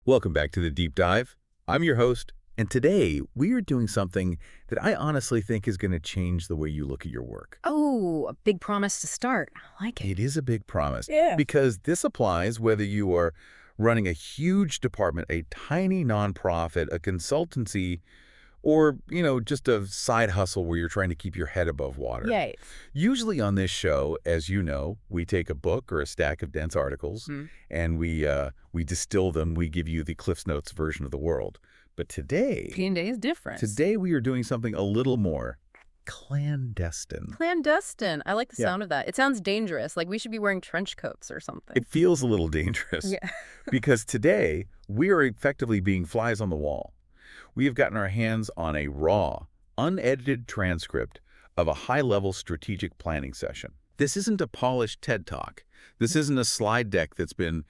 Welcome back to the Deep Dive. I'm your host, and today we are doing something that I honestly think is going to change the way you look at your work. Oh, a big promise to start. I like it. It is a big promise Yeah. because this applies whether you are running a huge department, a tiny nonprofit, a consultancy, or, just a side hustle where you're trying to keep your head above water. Yay. Usually on this show, as you know, we take a book or a stack of dense articles and we distill them. We give you the Cliff's Notes version of the world. But today P&A is different. we are doing something a little more clandestine. Clandestine. I like the Yeah. sound of that. It sounds dangerous. Like we should be wearing trench coats or something. It feels a little dangerous Yeah. because today we are effectively being flies on the wall. We have gotten our hands on a raw, unedited transcript of a high-level strategic planning session. This isn't a polished TED Talk. This isn't a slide deck that's been,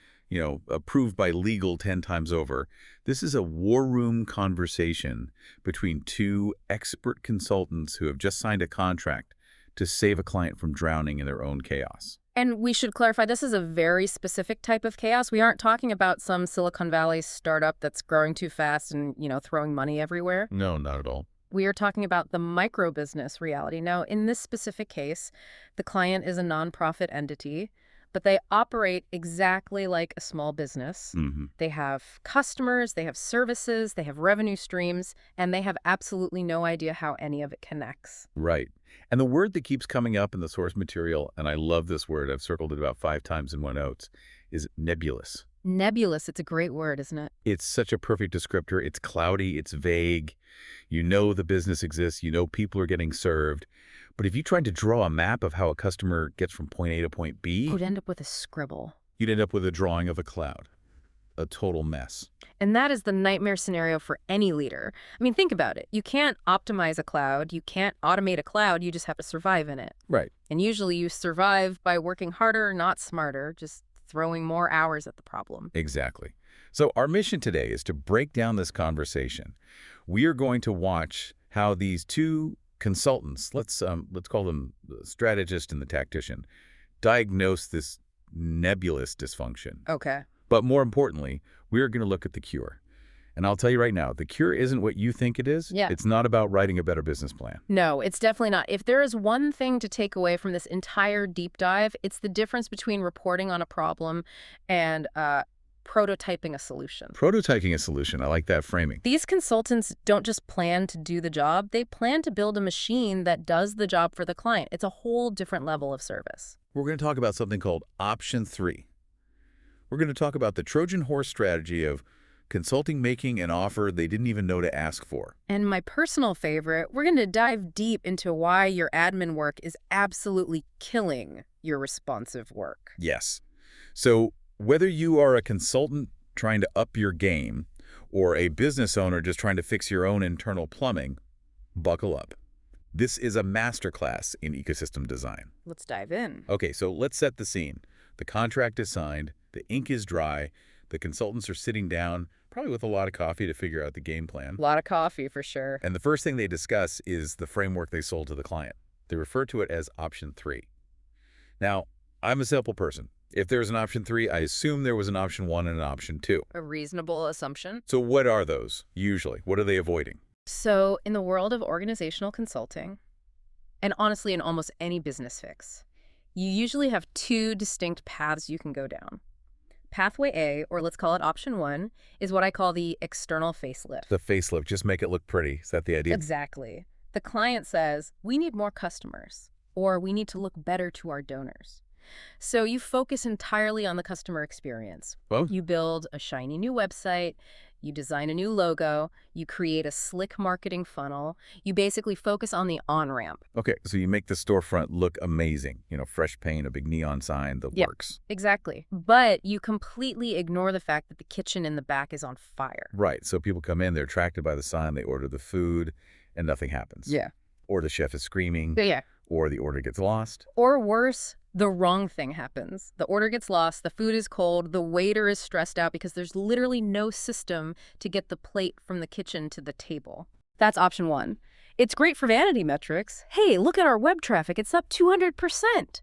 approved by legal 10 times over. This is a war room conversation between two expert consultants who have just signed a contract to save a client from drowning in their own chaos. And we should clarify, this is a very specific type of chaos. We aren't talking about some Silicon Valley startup that's growing too fast and, throwing money everywhere. No, not at all. We are talking about the micro business reality. Now, in this specific case, the client is a nonprofit entity, but they operate exactly like a small business. They have customers, they have services, they have revenue streams, and they have absolutely no idea how any of it connects. Right. And the word that keeps coming up in the source material, and I love this word, I've circled it about 5 times in my notes, is nebulous. Nebulous, it's a great word, isn't it? It's such a perfect descriptor. It's cloudy, it's vague. You know the business exists, you know people are getting served. But if you tried to draw a map of how a customer gets from point A to point B, You'd end up with a scribble. you'd end up with a drawing of a cloud. A total mess. And that is the nightmare scenario for any leader. I mean, think about it. You can't optimize a cloud. You can't automate a cloud. You just have to survive in it. Right. And usually you survive by working harder, not smarter, just throwing more hours at the problem. Exactly. So our mission today is to break down this conversation. We are going to watch how these two consultants, let's call them the strategist and the tactician, diagnose this nebulous dysfunction. Okay. But more importantly, we're going to look at the cure. And I'll tell you right now, the cure isn't what you think it is. Yeah. It's not about writing a better business plan. No, it's definitely not. If there is one thing to take away from this entire deep dive, it's the difference between reporting on a problem and prototyping a solution. Prototyping a solution, I like that framing. These consultants don't just plan to do the job, they plan to build a machine that does the job for the client. It's a whole different level of service. We're going to talk about something called Option 3. We're going to talk about the Trojan Horse strategy of consulting making an offer they didn't even know to ask for. And my personal favorite, we're going to dive deep into why your admin work is absolutely killing your responsive work. Yes. So whether you are a consultant trying to up your game or a business owner just trying to fix your own internal plumbing, buckle up. This is a masterclass in ecosystem design. Let's dive in. Okay, so let's set the scene. The contract is signed, the ink is dry, the consultants are sitting down, probably with a lot of coffee to figure out the game plan. A lot of coffee for sure. And the first thing they discuss is the framework they sold to the client. They refer to it as Option 3. Now, I'm a simple person. If there's an Option 3, I assume there was an Option 1 and an Option 2. A reasonable assumption. So what are those, usually? What are they avoiding? So in the world of organizational consulting, and honestly in almost any business fix, you usually have 2 distinct paths you can go down. Pathway A, or let's call it Option 1, is what I call the external facelift. The facelift, just make it look pretty. Is that the idea? Exactly. The client says, we need more customers, or we need to look better to our donors. So you focus entirely on the customer experience. Well, You build a shiny new website, you design a new logo, you create a slick marketing funnel. You basically focus on the on-ramp. okay, so you make the storefront look amazing. Fresh paint, a big neon sign, the Yep. works. Exactly. But you completely ignore the fact that the kitchen in the back is on fire. Right, so people come in, they're attracted by the sign, they order the food, and nothing happens. Yeah. Or the chef is screaming, Yeah. or the order gets lost. Or worse, the wrong thing happens. The order gets lost, the food is cold, the waiter is stressed out because there's literally no system to get the plate from the kitchen to the table. That's Option 1. It's great for vanity metrics. Hey, look at our web traffic, it's up 200%.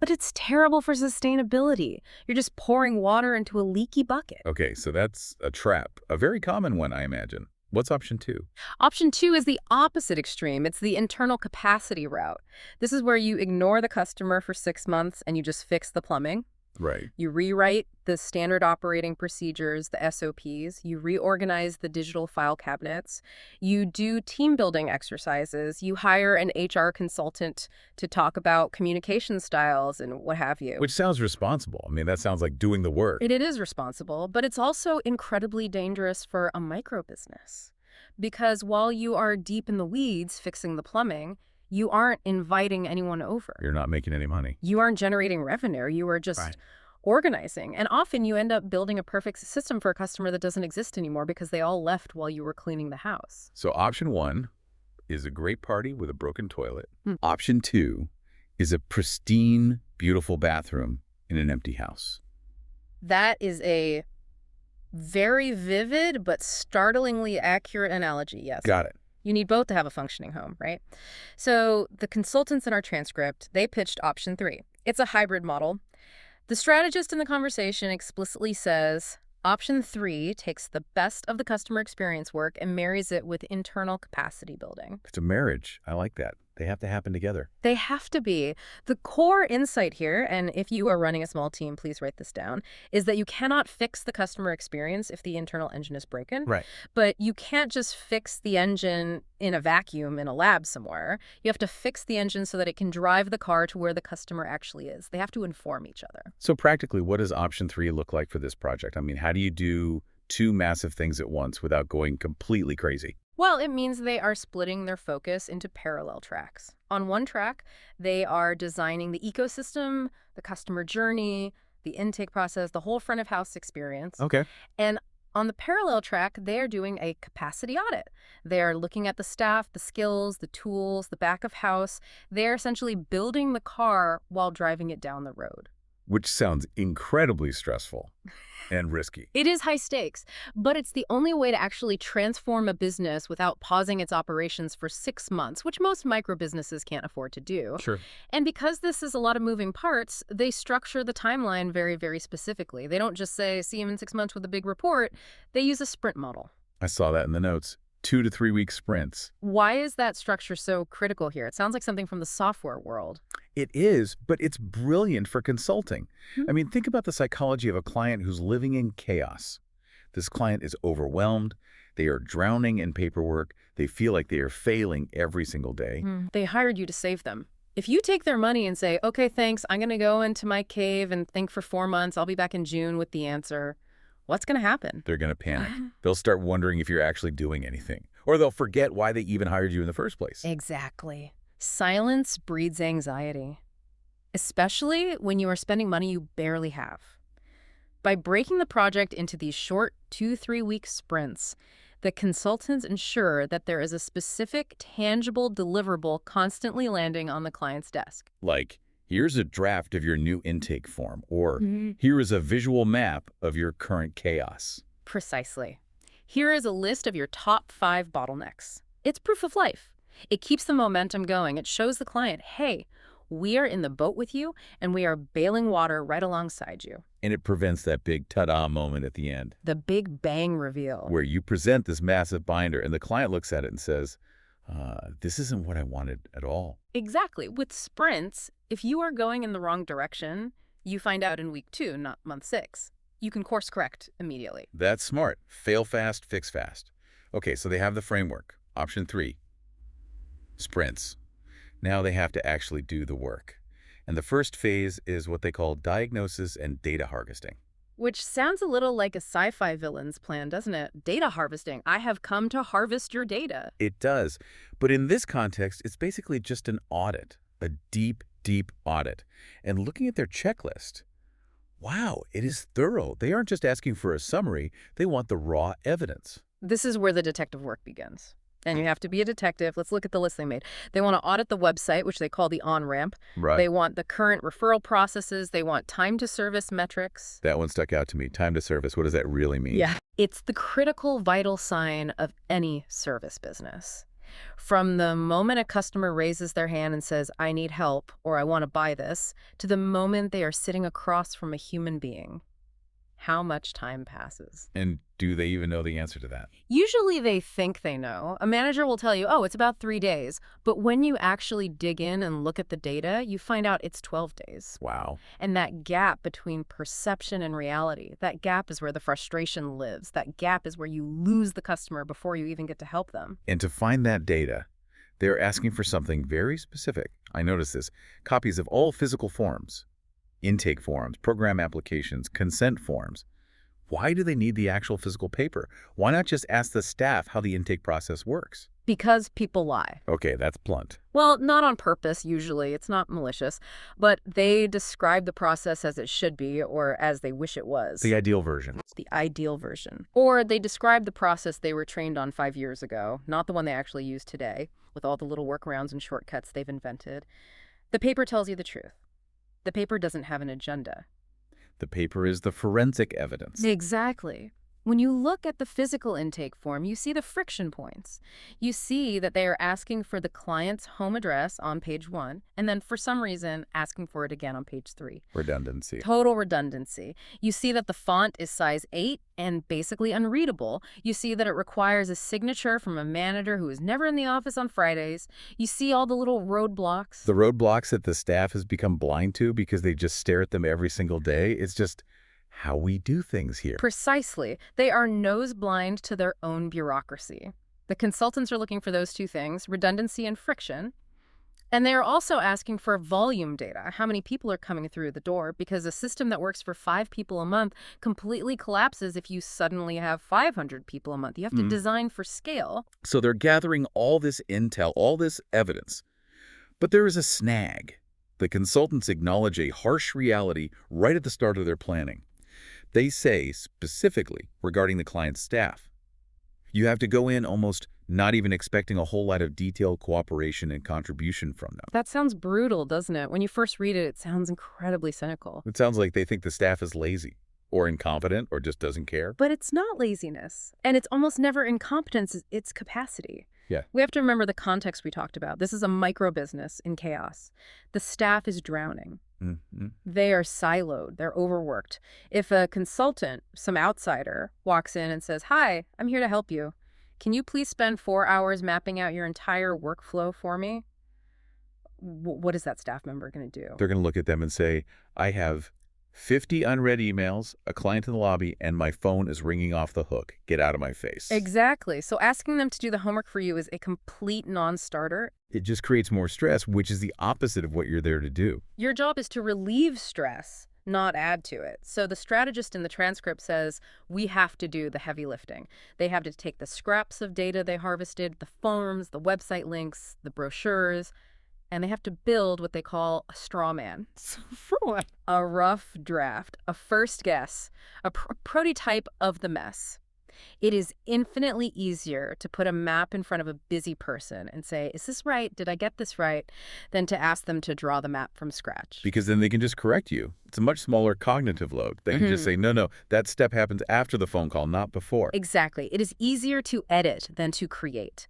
But it's terrible for sustainability. You're just pouring water into a leaky bucket. Okay, so that's a trap. A very common one, I imagine. What's option 2? Option 2 is the opposite extreme. It's the internal capacity route. This is where you ignore the customer for 6 months and you just fix the plumbing. Right. You rewrite the standard operating procedures, the SOPs. You reorganize the digital file cabinets. You do team building exercises. You hire an HR consultant to talk about communication styles and what have you. Which sounds responsible. I mean, that sounds like doing the work. It is responsible, but it's also incredibly dangerous for a micro business. Because while you are deep in the weeds fixing the plumbing, you aren't inviting anyone over. You're not making any money. You aren't generating revenue. You are just organizing. And often you end up building a perfect system for a customer that doesn't exist anymore because they all left while you were cleaning the house. So option 1 is a great party with a broken toilet. Option 2 is a pristine, beautiful bathroom in an empty house. That is a very vivid but startlingly accurate analogy, yes. Got it. You need both to have a functioning home, right? So the consultants in our transcript, they pitched option 3. It's a hybrid model. The strategist in the conversation explicitly says, option 3 takes the best of the customer experience work and marries it with internal capacity building. It's a marriage. I like that. They have to happen together. They have to be. The core insight here, and if you are running a small team, please write this down, is that you cannot fix the customer experience if the internal engine is broken. Right. But you can't just fix the engine in a vacuum in a lab somewhere. You have to fix the engine so that it can drive the car to where the customer actually is. They have to inform each other. So practically, what does option 3 look like for this project? I mean, how do you do 2 massive things at once without going completely crazy? Well, it means they are splitting their focus into parallel tracks. On one track, they are designing the ecosystem, the customer journey, the intake process, the whole front of house experience. Okay. And on the parallel track, they are doing a capacity audit. They are looking at the staff, the skills, the tools, the back of house. They're essentially building the car while driving it down the road. Which sounds incredibly stressful and risky. It is high stakes, but it's the only way to actually transform a business without pausing its operations for 6 months, which most micro businesses can't afford to do. Sure. And because this is a lot of moving parts, they structure the timeline very, very specifically. They don't just say, see you in 6 months with a big report. They use a sprint model. I saw that in the notes. 2 to 3 week sprints. Why is that structure so critical here? It sounds like something from the software world. It is, but it's brilliant for consulting. I mean, think about the psychology of a client who's living in chaos. This client is overwhelmed. They are drowning in paperwork. They feel like they are failing every single day. They hired you to save them. If you take their money and say, okay, thanks, I'm going to go into my cave and think for 4 months, I'll be back in June with the answer, what's going to happen? They're going to panic. They'll start wondering if you're actually doing anything. Or they'll forget why they even hired you in the first place. Exactly. Silence breeds anxiety, especially when you are spending money you barely have. By breaking the project into these short 2-3 week sprints, the consultants ensure that there is a specific, tangible deliverable constantly landing on the client's desk. Like, here's a draft of your new intake form, or here is a visual map of your current chaos. Precisely. Here is a list of your top 5 bottlenecks. It's proof of life. It keeps the momentum going. It shows the client, hey, we are in the boat with you, and we are bailing water right alongside you. And it prevents that big ta-da moment at the end. The big bang reveal. Where you present this massive binder, and the client looks at it and says, this isn't what I wanted at all. Exactly. With sprints, if you are going in the wrong direction, you find out in week 2, not month 6. You can course correct immediately. That's smart. Fail fast, fix fast. Okay, so they have the framework. Option 3, sprints. Now they have to actually do the work. And the first phase is what they call diagnosis and data harvesting. Which sounds a little like a sci-fi villain's plan, doesn't it? Data harvesting. I have come to harvest your data. It does. But in this context, it's basically just an audit, a deep, deep audit. And looking at their checklist, wow, it is thorough. They aren't just asking for a summary. They want the raw evidence. This is where the detective work begins. And you have to be a detective. Let's look at the list they made. They want to audit the website, which they call the on-ramp. Right. They want the current referral processes. They want time-to-service metrics. That one stuck out to me. Time to service. What does that really mean? Yeah. It's the critical, vital sign of any service business. From the moment a customer raises their hand and says, I need help, or I want to buy this, to the moment they are sitting across from a human being. How much time passes? And do they even know the answer to that? Usually they think they know. A manager will tell you, oh, it's about 3 days. But when you actually dig in and look at the data, you find out it's 12 days. Wow. And that gap between perception and reality, that gap is where the frustration lives. That gap is where you lose the customer before you even get to help them. And to find that data, they're asking for something very specific. I noticed this. Copies of all physical forms, intake forms, program applications, consent forms. Why do they need the actual physical paper? Why not just ask the staff how the intake process works? Because people lie. Okay, that's blunt. Well, not on purpose, usually. It's not malicious. But they describe the process as it should be or as they wish it was. The ideal version. The ideal version. Or they describe the process they were trained on 5 years ago, not the one they actually use today, with all the little workarounds and shortcuts they've invented. The paper tells you the truth. The paper doesn't have an agenda. The paper is the forensic evidence. Exactly. When you look at the physical intake form, you see the friction points. You see that they are asking for the client's home address on page 1, and then for some reason asking for it again on page 3. Redundancy. Total redundancy. You see that the font is size 8 and basically unreadable. You see that it requires a signature from a manager who is never in the office on Fridays. You see all the little roadblocks. The roadblocks that the staff has become blind to because they just stare at them every single day. It's just how we do things here. Precisely. They are nose blind to their own bureaucracy. The consultants are looking for those two things, redundancy and friction. And they are also asking for volume data, how many people are coming through the door, because a system that works for 5 people a month completely collapses if you suddenly have 500 people a month. You have to design for scale. So they're gathering all this intel, all this evidence. But there is a snag. The consultants acknowledge a harsh reality right at the start of their planning. They say, specifically regarding the client's staff, you have to go in almost not even expecting a whole lot of detailed cooperation and contribution from them. That sounds brutal, doesn't it? When you first read it, it sounds incredibly cynical. It sounds like they think the staff is lazy or incompetent or just doesn't care. But it's not laziness. And it's almost never incompetence, it's capacity. Yeah. We have to remember the context we talked about. This is a micro business in chaos. The staff is drowning. They are siloed. They're overworked. If a consultant, some outsider, walks in and says, hi, I'm here to help you. Can you please spend 4 hours mapping out your entire workflow for me? What is that staff member going to do? They're going to look at them and say, I have 50 unread emails, a client in the lobby, and my phone is ringing off the hook. Get out of my face. Exactly. So asking them to do the homework for you is a complete non-starter. It just creates more stress, which is the opposite of what you're there to do. Your job is to relieve stress, not add to it. So the strategist in the transcript says, we have to do the heavy lifting. They have to take the scraps of data they harvested, the forms, the website links, the brochures, and they have to build what they call a straw man. For what? A rough draft, a first guess, a prototype of the mess. It is infinitely easier to put a map in front of a busy person and say, is this right? Did I get this right? Than to ask them to draw the map from scratch. Because then they can just correct you. It's a much smaller cognitive load. They can just say, no, that step happens after the phone call, not before. Exactly. It is easier to edit than to create.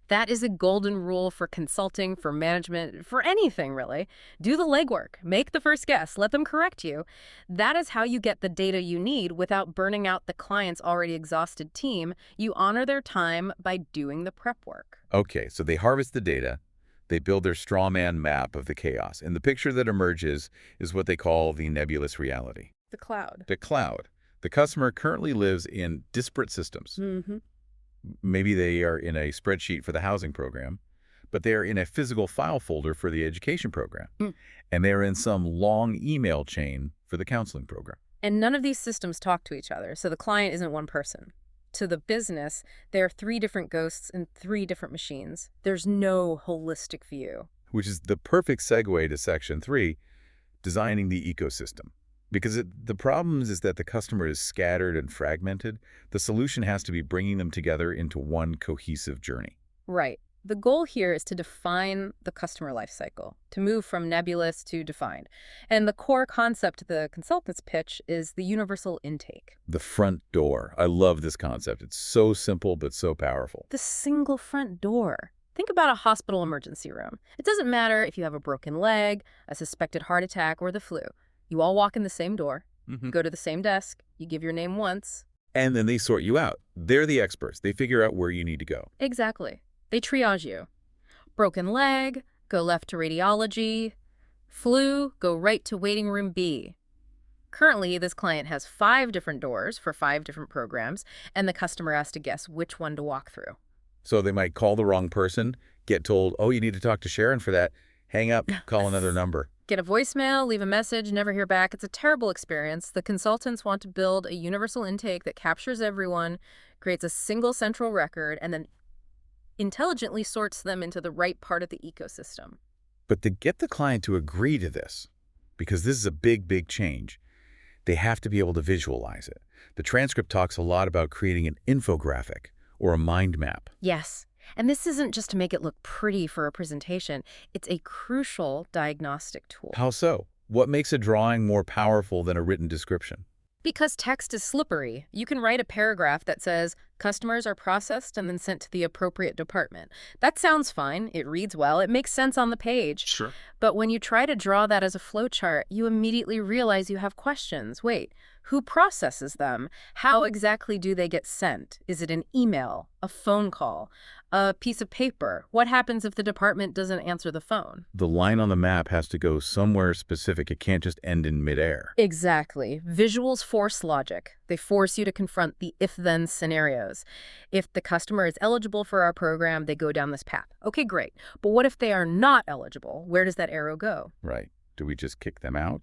That is a golden rule for consulting, for management, for anything, really. Do the legwork. Make the first guess. Let them correct you. That is how you get the data you need without burning out the client's already exhausted team. You honor their time by doing the prep work. Okay, so they harvest the data. They build their straw man map of the chaos. And the picture that emerges is what they call the nebulous reality. The cloud. The cloud. The customer currently lives in disparate systems. Maybe they are in a spreadsheet for the housing program, but they're in a physical file folder for the education program. And they're in some long email chain for the counseling program. And none of these systems talk to each other, so the client isn't one person. To the business, there are 3 different ghosts in 3 different machines. There's no holistic view. Which is the perfect segue to Section 3, designing the ecosystem. Because the problem is that the customer is scattered and fragmented. The solution has to be bringing them together into one cohesive journey. Right. The goal here is to define the customer life cycle, to move from nebulous to defined. And the core concept the consultants pitch is the universal intake. The front door. I love this concept. It's so simple but so powerful. The single front door. Think about a hospital emergency room. It doesn't matter if you have a broken leg, a suspected heart attack, or the flu. You all walk in the same door, go to the same desk, you give your name once. And then they sort you out. They're the experts. They figure out where you need to go. Exactly. They triage you. Broken leg, go left to radiology. Flu, go right to waiting room B. Currently, this client has 5 different doors for 5 different programs, and the customer has to guess which one to walk through. So they might call the wrong person, get told, oh, you need to talk to Sharon for that. Hang up, call another number. Get a voicemail, leave a message, never hear back. It's a terrible experience. The consultants want to build a universal intake that captures everyone, creates a single central record, and then intelligently sorts them into the right part of the ecosystem. But to get the client to agree to this, because this is a big, big change, they have to be able to visualize it. The transcript talks a lot about creating an infographic or a mind map. Yes. And this isn't just to make it look pretty for a presentation. It's a crucial diagnostic tool. How so? What makes a drawing more powerful than a written description? Because text is slippery. You can write a paragraph that says, customers are processed and then sent to the appropriate department. That sounds fine. It reads well. It makes sense on the page. Sure. But when you try to draw that as a flowchart, you immediately realize you have questions. Wait, who processes them? How exactly do they get sent? Is it an email, a phone call, a piece of paper? What happens if the department doesn't answer the phone? The line on the map has to go somewhere specific. It can't just end in midair. Exactly. Visuals force logic. They force you to confront the if-then scenarios. If the customer is eligible for our program, they go down this path. Okay, great. But what if they are not eligible? Where does that arrow go? Right. Do we just kick them out?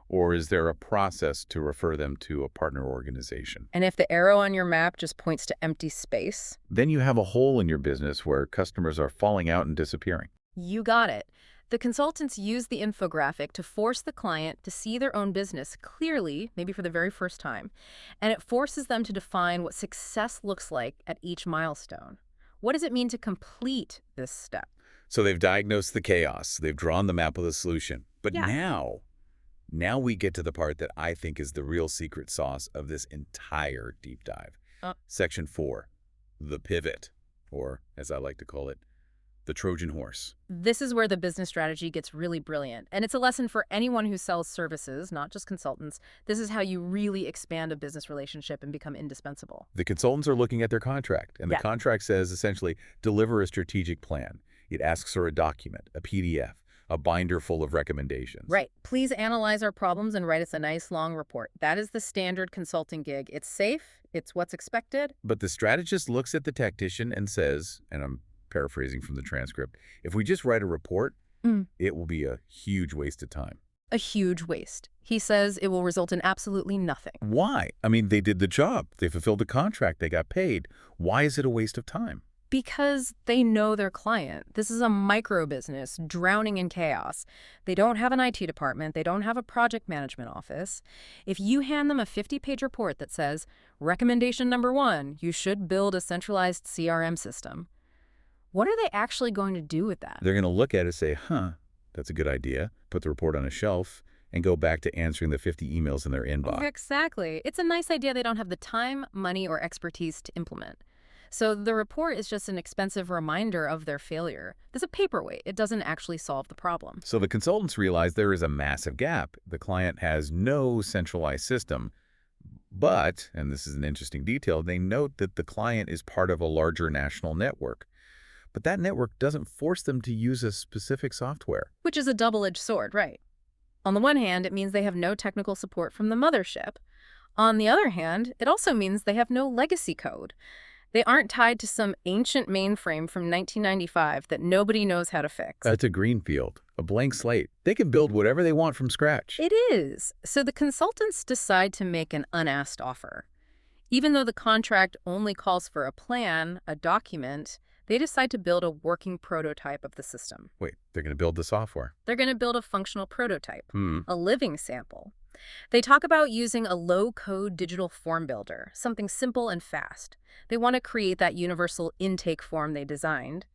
Or is there a process to refer them to a partner organization? And if the arrow on your map just points to empty space? Then you have a hole in your business where customers are falling out and disappearing. You got it. The consultants use the infographic to force the client to see their own business clearly, maybe for the very first time, and it forces them to define what success looks like at each milestone. What does it mean to complete this step? So they've diagnosed the chaos. They've drawn the map with a solution. But now we get to the part that I think is the real secret sauce of this entire deep dive. Section 4, the pivot, or as I like to call it, the Trojan Horse. This is where the business strategy gets really brilliant. And it's a lesson for anyone who sells services, not just consultants. This is how you really expand a business relationship and become indispensable. The consultants are looking at their contract, and the contract says essentially, deliver a strategic plan. It asks for a document, a PDF, a binder full of recommendations. Right. Please analyze our problems and write us a nice long report. That is the standard consulting gig. It's safe. It's what's expected. But the strategist looks at the tactician and says, and I'm paraphrasing from the transcript, if we just write a report, it will be a huge waste of time. A huge waste. He says it will result in absolutely nothing. Why? I mean, they did the job. They fulfilled the contract. They got paid. Why is it a waste of time? Because they know their client. This is a micro business drowning in chaos. They don't have an IT department. They don't have a project management office. If you hand them a 50-page report that says, recommendation number 1, you should build a centralized CRM system, what are they actually going to do with that? They're going to look at it and say, that's a good idea. Put the report on a shelf and go back to answering the 50 emails in their inbox. Exactly. It's a nice idea they don't have the time, money, or expertise to implement. So the report is just an expensive reminder of their failure. There's a paperweight. It doesn't actually solve the problem. So the consultants realize there is a massive gap. The client has no centralized system. But, and this is an interesting detail, they note that the client is part of a larger national network. But that network doesn't force them to use a specific software. Which is a double-edged sword, right? On the one hand, it means they have no technical support from the mothership. On the other hand, it also means they have no legacy code. They aren't tied to some ancient mainframe from 1995 that nobody knows how to fix. That's a greenfield, a blank slate. They can build whatever they want from scratch. It is. So the consultants decide to make an unasked offer. Even though the contract only calls for a plan, a document, they decide to build a working prototype of the system. Wait, they're going to build the software? They're going to build a functional prototype, a living sample. They talk about using a low-code digital form builder, something simple and fast. They want to create that universal intake form they designed.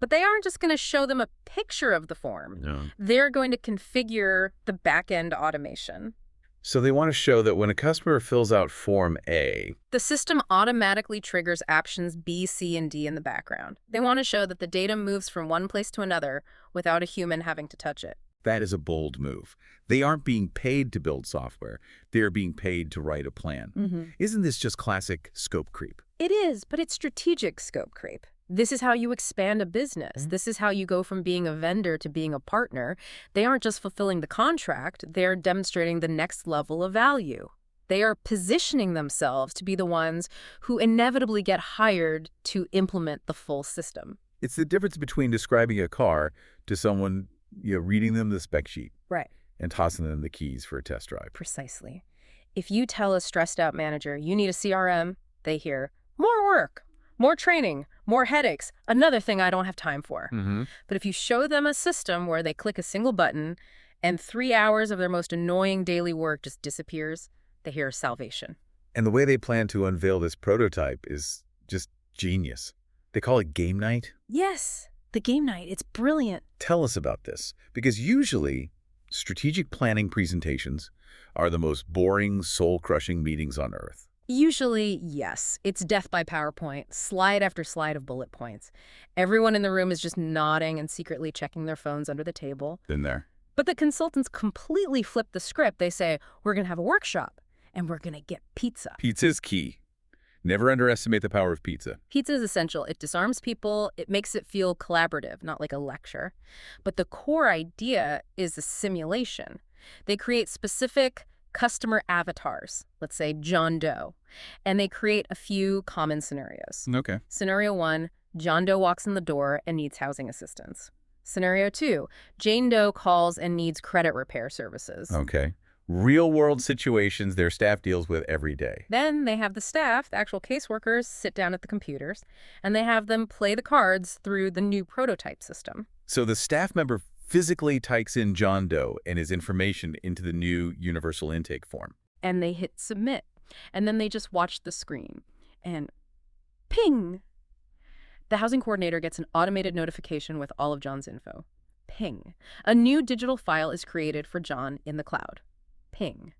But they aren't just going to show them a picture of the form. No. They're going to configure the back-end automation. So they want to show that when a customer fills out Form A, the system automatically triggers options B, C, and D in the background. They want to show that the data moves from one place to another without a human having to touch it. that is a bold move. They aren't being paid to build software. They're being paid to write a plan. Isn't this just classic scope creep? It is, but it's strategic scope creep. This is how you expand a business. This is how you go from being a vendor to being a partner. They aren't just fulfilling the contract, they're demonstrating the next level of value. They are positioning themselves to be the ones who inevitably get hired to implement the full system. It's the difference between describing a car to someone, reading them the spec sheet Right. and tossing them the keys for a test drive. Precisely. If you tell a stressed out manager you need a CRM, they hear, more work, more training, more headaches, another thing I don't have time for. But if you show them a system where they click a single button and 3 hours of their most annoying daily work just disappears, they hear salvation. And the way they plan to unveil this prototype is just genius. They call it game night. Yes, the game night. It's brilliant. Tell us about this, because usually strategic planning presentations are the most boring, soul-crushing meetings on earth. Usually, yes. It's death by PowerPoint, slide after slide of bullet points. Everyone in the room is just nodding and secretly checking their phones under the table. Been there. But the consultants completely flip the script. They say, we're going to have a workshop, and we're going to get pizza. Pizza's key. Never underestimate the power of pizza. Pizza is essential. It disarms people. It makes it feel collaborative, not like a lecture. But the core idea is a simulation. They create specific customer avatars, let's say John Doe, and they create a few common scenarios. Okay. Scenario 1, John Doe walks in the door and needs housing assistance. Scenario 2, Jane Doe calls and needs credit repair services. Okay. Real-world situations their staff deals with every day. Then they have the staff, the actual caseworkers, sit down at the computers, and they have them play the cards through the new prototype system. So the staff member physically types in John Doe and his information into the new universal intake form. And they hit submit. And then they just watch the screen. And ping! The housing coordinator gets an automated notification with all of John's info. Ping. A new digital file is created for John in the cloud. Ping.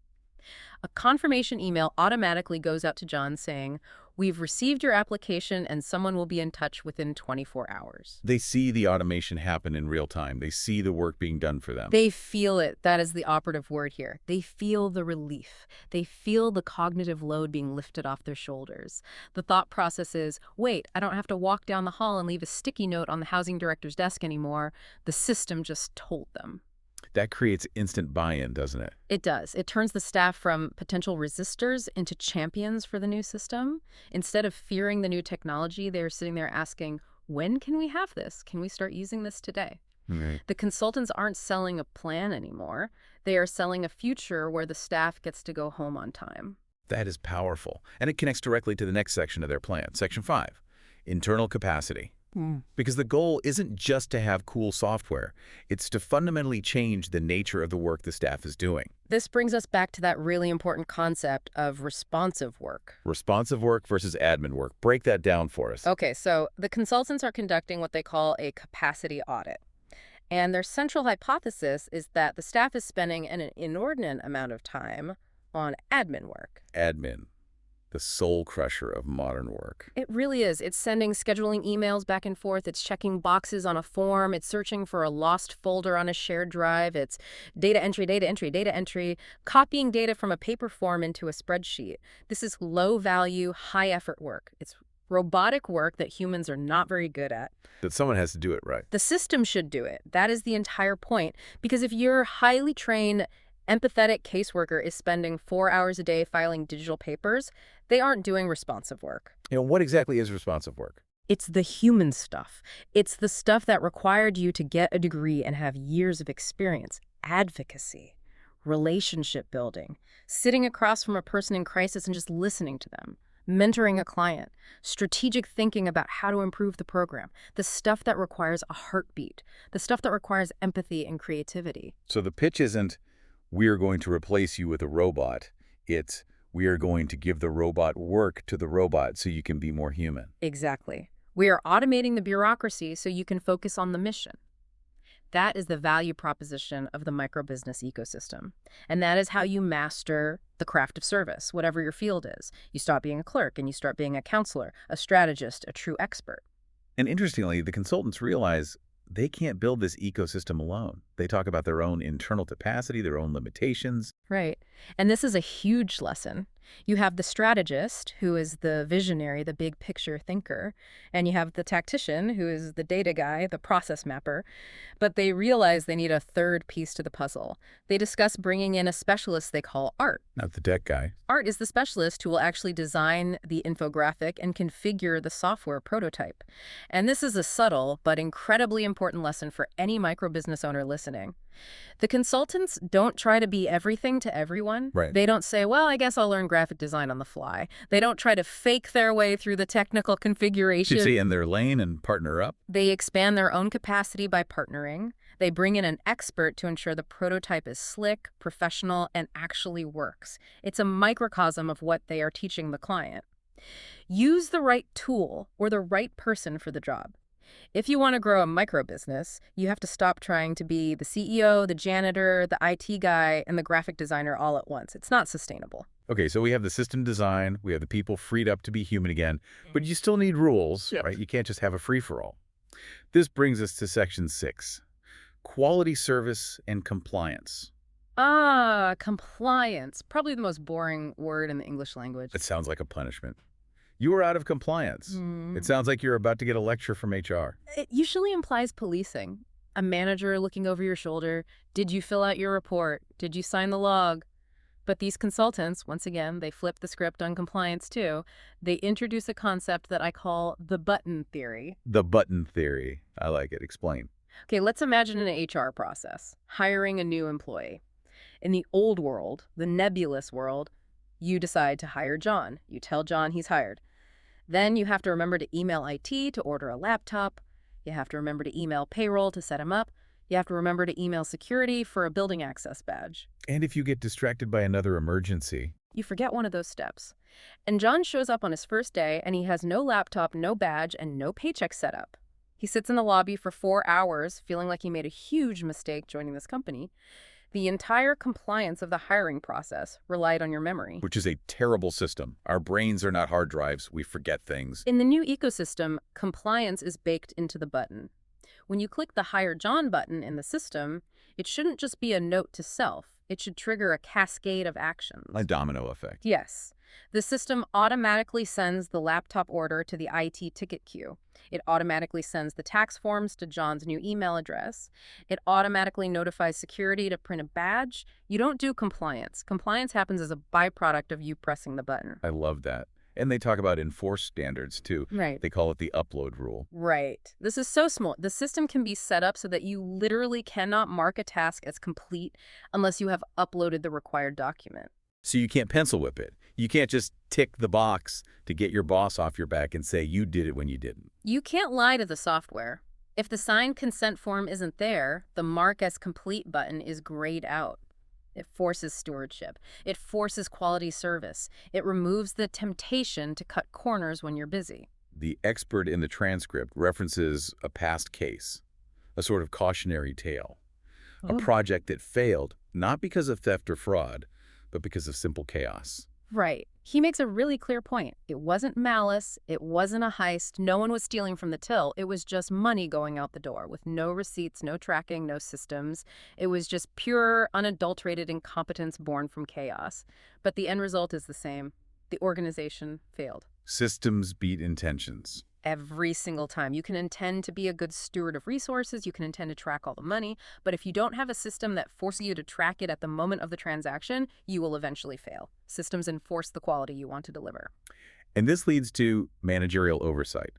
A confirmation email automatically goes out to John saying, we've received your application and someone will be in touch within 24 hours. They see the automation happen in real time. They see the work being done for them. They feel it. That is the operative word here. They feel the relief. They feel the cognitive load being lifted off their shoulders. The thought process is, wait, I don't have to walk down the hall and leave a sticky note on the housing director's desk anymore. The system just told them. That creates instant buy-in, doesn't it? It does. It turns the staff from potential resistors into champions for the new system. Instead of fearing the new technology, they're sitting there asking, when can we have this? Can we start using this today? Right. The consultants aren't selling a plan anymore. They are selling a future where the staff gets to go home on time. That is powerful. And it connects directly to the next section of their plan, Section 5, internal capacity. Because the goal isn't just to have cool software. It's to fundamentally change the nature of the work the staff is doing. This brings us back to that really important concept of responsive work. Responsive work versus admin work. Break that down for us. Okay, so the consultants are conducting what they call a capacity audit. And their central hypothesis is that the staff is spending an inordinate amount of time on admin work. Admin. The soul crusher of modern work. It really is. It's sending scheduling emails back and forth. It's checking boxes on a form. It's searching for a lost folder on a shared drive. It's data entry, copying data from a paper form into a spreadsheet. This is low-value, high-effort work. It's robotic work that humans are not very good at. That someone has to do it right. The system should do it. That is the entire point. Because if you're highly trained, empathetic caseworker is spending 4 hours a day filing digital papers, they aren't doing responsive work. What exactly is responsive work? It's the human stuff. It's the stuff that required you to get a degree and have years of experience. Advocacy, relationship building, sitting across from a person in crisis and just listening to them, mentoring a client, strategic thinking about how to improve the program, the stuff that requires a heartbeat, the stuff that requires empathy and creativity. So the pitch isn't, we are going to replace you with a robot. It's, we are going to give the robot work to the robot so you can be more human. Exactly. We are automating the bureaucracy so you can focus on the mission. That is the value proposition of the microbusiness ecosystem. And that is how you master the craft of service, whatever your field is. You stop being a clerk and you start being a counselor, a strategist, a true expert. And interestingly, the consultants realize they can't build this ecosystem alone. They talk about their own internal capacity, their own limitations. Right. And this is a huge lesson. You have the strategist, who is the visionary, the big picture thinker, and you have the tactician, who is the data guy, the process mapper. But they realize they need a third piece to the puzzle. They discuss bringing in a specialist they call Art. Not the tech guy. Art is the specialist who will actually design the infographic and configure the software prototype. And this is a subtle but incredibly important lesson for any microbusiness owner listening. The consultants don't try to be everything to everyone. Right. They don't say, well, I guess I'll learn graphic design on the fly. They don't try to fake their way through the technical configuration. Should stay in their lane and partner up. They expand their own capacity by partnering. They bring in an expert to ensure the prototype is slick, professional, and actually works. It's a microcosm of what they are teaching the client. Use the right tool or the right person for the job. If you want to grow a micro business, you have to stop trying to be the CEO, the janitor, the IT guy, and the graphic designer all at once. It's not sustainable. Okay, so we have the system design, we have the people freed up to be human again, but you still need rules, right? You can't just have a free-for-all. This brings us to section 6, quality service and compliance. Compliance. Probably the most boring word in the English language. It sounds like a punishment. You are out of compliance. It sounds like you're about to get a lecture from HR. It usually implies policing. A manager looking over your shoulder. Did you fill out your report? Did you sign the log? But these consultants, once again, they flip the script on compliance too. They introduce a concept that I call the button theory. The button theory. I like it. Explain. Okay, let's imagine an HR process, hiring a new employee. In the old world, the nebulous world, you decide to hire John. You tell John he's hired. Then you have to remember to email IT to order a laptop. You have to remember to email payroll to set him up. You have to remember to email security for a building access badge. And if you get distracted by another emergency, you forget one of those steps. And John shows up on his first day, and he has no laptop, no badge, and no paycheck set up. He sits in the lobby for 4 hours, feeling like he made a huge mistake joining this company. The entire compliance of the hiring process relied on your memory. Which is a terrible system. Our brains are not hard drives. We forget things. In the new ecosystem, compliance is baked into the button. When you click the Hire John button in the system, it shouldn't just be a note to self. It should trigger a cascade of actions. A domino effect. Yes. The system automatically sends the laptop order to the IT ticket queue. It automatically sends the tax forms to John's new email address. It automatically notifies security to print a badge. You don't do compliance. Compliance happens as a byproduct of you pressing the button. I love that. And they talk about enforced standards, too. Right. They call it the upload rule. Right. This is so small. The system can be set up so that you literally cannot mark a task as complete unless you have uploaded the required document. So you can't pencil whip it. You can't just tick the box to get your boss off your back and say you did it when you didn't. You can't lie to the software. If the signed consent form isn't there, the Mark as Complete button is grayed out. It forces stewardship. It forces quality service. It removes the temptation to cut corners when you're busy. The expert in the transcript references a past case, a sort of cautionary tale, a project that failed not because of theft or fraud, but because of simple chaos. Right. He makes a really clear point. It wasn't malice. It wasn't a heist. No one was stealing from the till. It was just money going out the door with no receipts, no tracking, no systems. It was just pure, unadulterated incompetence born from chaos. But the end result is the same. The organization failed. Systems beat intentions. Every single time. You can intend to be a good steward of resources, you can intend to track all the money, but if you don't have a system that forces you to track it at the moment of the transaction, you will eventually fail. Systems enforce the quality you want to deliver. And this leads to managerial oversight.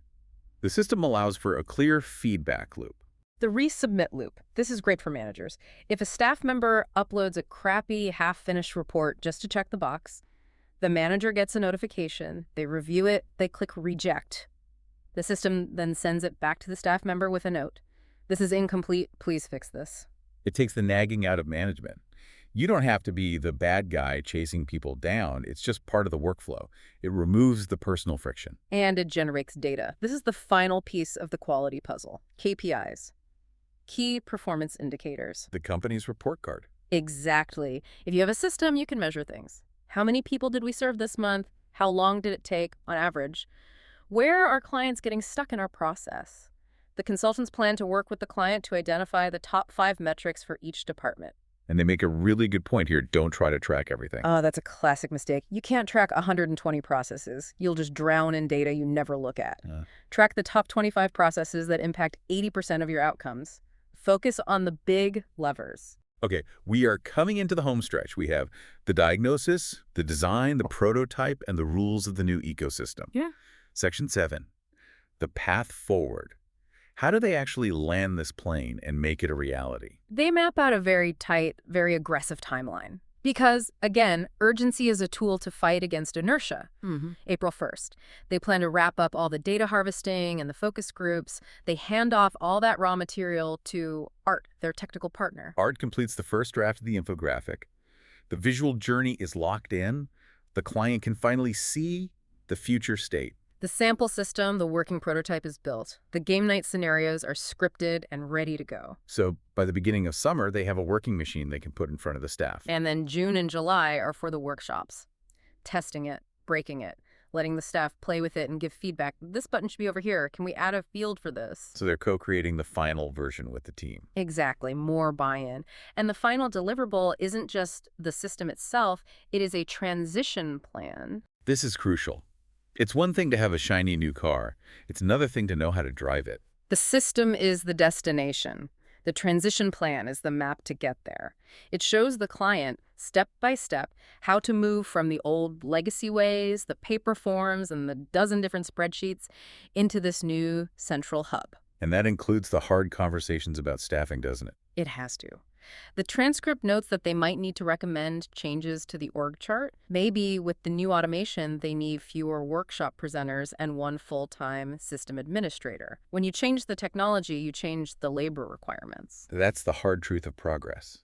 The system allows for a clear feedback loop. The resubmit loop. This is great for managers. If a staff member uploads a crappy, half-finished report just to check the box, the manager gets a notification, they review it, they click reject. The system then sends it back to the staff member with a note. This is incomplete. Please fix this. It takes the nagging out of management. You don't have to be the bad guy chasing people down. It's just part of the workflow. It removes the personal friction. And it generates data. This is the final piece of the quality puzzle. KPIs. Key performance indicators. The company's report card. Exactly. If you have a system, you can measure things. How many people did we serve this month? How long did it take on average? Where are clients getting stuck in our process? The consultants plan to work with the client to identify the top 5 metrics for each department. And they make a really good point here. Don't try to track everything. Oh, that's a classic mistake. You can't track 120 processes. You'll just drown in data you never look at. Track the top 25 processes that impact 80% of your outcomes. Focus on the big levers. Okay, we are coming into the home stretch. We have the diagnosis, the design, the prototype, and the rules of the new ecosystem. Yeah. Section 7, the path forward. How do they actually land this plane and make it a reality? They map out a very tight, very aggressive timeline. Because, again, urgency is a tool to fight against inertia. April 1st. They plan to wrap up all the data harvesting and the focus groups. They hand off all that raw material to Art, their technical partner. Art completes the first draft of the infographic. The visual journey is locked in. The client can finally see the future state. The sample system, the working prototype, is built. The game night scenarios are scripted and ready to go. So by the beginning of summer, they have a working machine they can put in front of the staff. And then June and July are for the workshops. Testing it, breaking it, letting the staff play with it and give feedback. This button should be over here. Can we add a field for this? So they're co-creating the final version with the team. Exactly, more buy-in. And the final deliverable isn't just the system itself, it is a transition plan. This is crucial. It's one thing to have a shiny new car. It's another thing to know how to drive it. The system is the destination. The transition plan is the map to get there. It shows the client, step by step, how to move from the old legacy ways, the paper forms, and the dozen different spreadsheets into this new central hub. And that includes the hard conversations about staffing, doesn't it? It has to. The transcript notes that they might need to recommend changes to the org chart. Maybe with the new automation, they need fewer workshop presenters and one full-time system administrator. When you change the technology, you change the labor requirements. That's the hard truth of progress.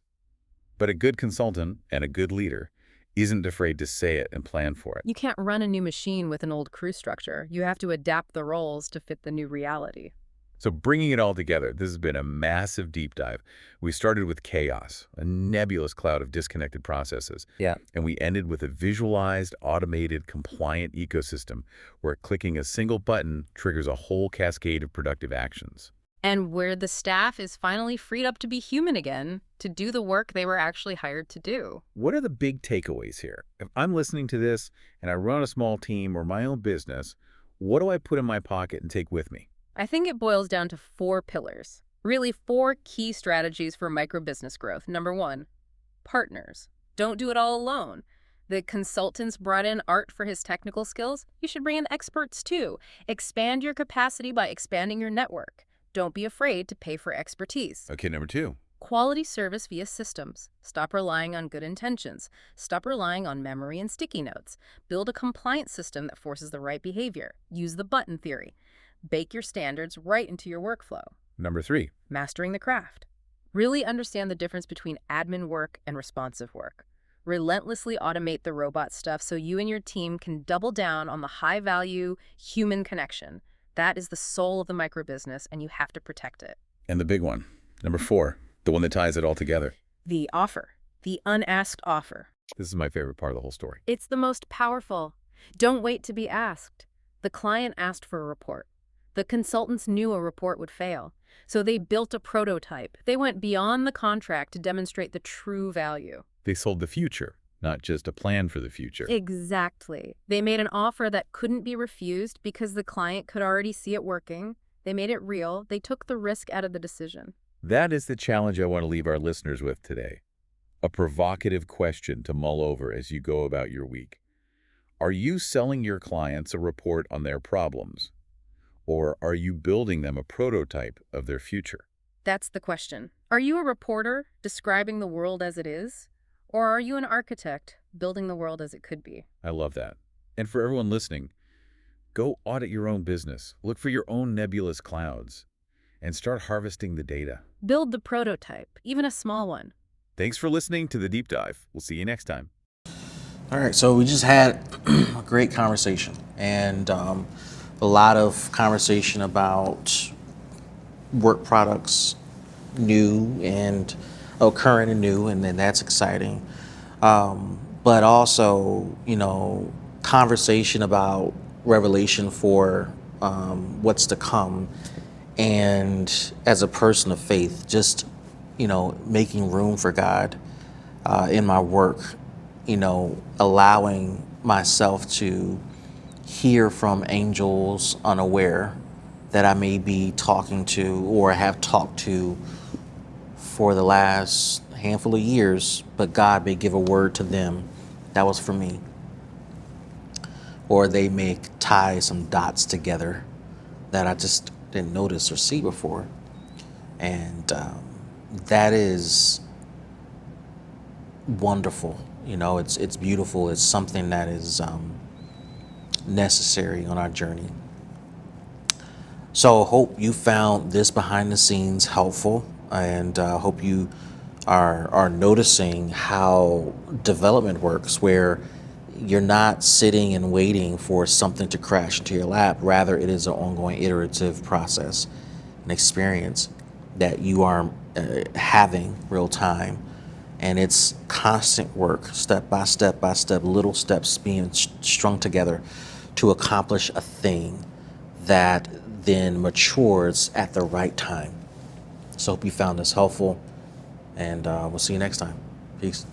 But a good consultant and a good leader isn't afraid to say it and plan for it. You can't run a new machine with an old crew structure. You have to adapt the roles to fit the new reality. So bringing it all together, this has been a massive deep dive. We started with chaos, a nebulous cloud of disconnected processes. And we ended with a visualized, automated, compliant ecosystem where clicking a single button triggers a whole cascade of productive actions. And where the staff is finally freed up to be human again, to do the work they were actually hired to do. What are the big takeaways here? If I'm listening to this and I run a small team or my own business, what do I put in my pocket and take with me? I think it boils down to 4 pillars. Really 4 key strategies for micro-business growth. Number 1, partners. Don't do it all alone. The consultants brought in Art for his technical skills. You should bring in experts too. Expand your capacity by expanding your network. Don't be afraid to pay for expertise. Okay, number 2. Quality service via systems. Stop relying on good intentions. Stop relying on memory and sticky notes. Build a compliance system that forces the right behavior. Use the button theory. Bake your standards right into your workflow. Number 3. Mastering the craft. Really understand the difference between admin work and responsive work. Relentlessly automate the robot stuff so you and your team can double down on the high-value human connection. That is the soul of the microbusiness, and you have to protect it. And the big one, number 4, the one that ties it all together. The offer. The unasked offer. This is my favorite part of the whole story. It's the most powerful. Don't wait to be asked. The client asked for a report. The consultants knew a report would fail, so they built a prototype. They went beyond the contract to demonstrate the true value. They sold the future, not just a plan for the future. Exactly. They made an offer that couldn't be refused because the client could already see it working. They made it real. They took the risk out of the decision. That is the challenge I want to leave our listeners with today. A provocative question to mull over as you go about your week. Are you selling your clients a report on their problems? Or are you building them a prototype of their future? That's the question. Are you a reporter describing the world as it is? Or are you an architect building the world as it could be? I love that. And for everyone listening, go audit your own business. Look for your own nebulous clouds and start harvesting the data. Build the prototype, even a small one. Thanks for listening to The Deep Dive. We'll see you next time. All right, so we just had a great conversation and a lot of conversation about work products, new and current and new, and then that's exciting. But also, conversation about revelation for what's to come. And as a person of faith, just, making room for God in my work, allowing myself to hear from angels unaware that I may be talking to or have talked to for the last handful of years, but God may give a word to them that was for me. Or they may tie some dots together that I just didn't notice or see before. And that is wonderful. It's beautiful. It's something that is necessary on our journey. So hope you found this behind the scenes helpful, and hope you are noticing how development works, where you're not sitting and waiting for something to crash into your lap. Rather, it is an ongoing iterative process, an experience that you are having real time. And it's constant work, step by step by step, little steps being strung together to accomplish a thing that then matures at the right time. So hope you found this helpful, and we'll see you next time. Peace.